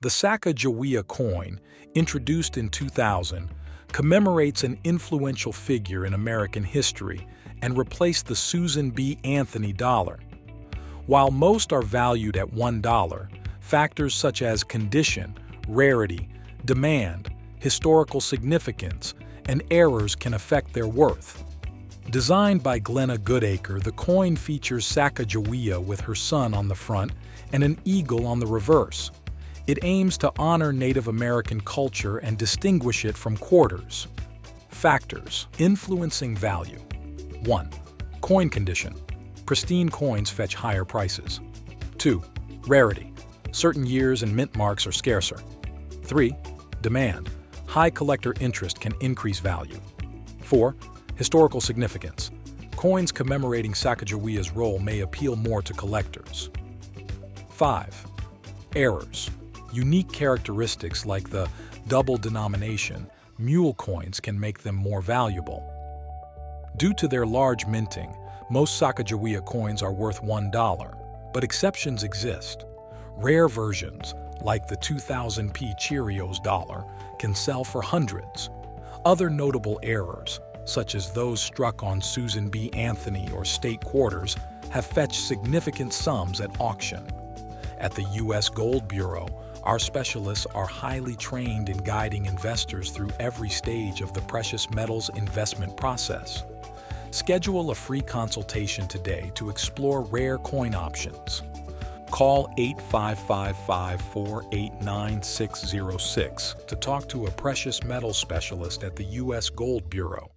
The Sacagawea coin, introduced in 2000, commemorates an influential figure in American history and replaced the Susan B. Anthony dollar. While most are valued at $1, factors such as condition, rarity, demand, historical significance, and errors can affect their worth. Designed by Glenna Goodacre, the coin features Sacagawea with her son on the front and an eagle on the reverse. It aims to honor Native American culture and distinguish it from quarters. Factors influencing value. 1. Coin condition. Pristine coins fetch higher prices. 2. Rarity. Certain years and mint marks are scarcer. 3. Demand. High collector interest can increase value. 4. Historical significance. Coins commemorating Sacagawea's role may appeal more to collectors. 5. Errors. Unique characteristics like the double denomination, mule coins can make them more valuable. Due to their large minting, most Sacagawea coins are worth $1, but exceptions exist. Rare versions, like the 2000p Cheerios dollar, can sell for hundreds. Other notable errors, such as those struck on Susan B. Anthony or state quarters, have fetched significant sums at auction. At the U.S. Gold Bureau, our specialists are highly trained in guiding investors through every stage of the precious metals investment process. Schedule a free consultation today to explore rare coin options. Call 855-548-9606 to talk to a precious metals specialist at the U.S. Gold Bureau.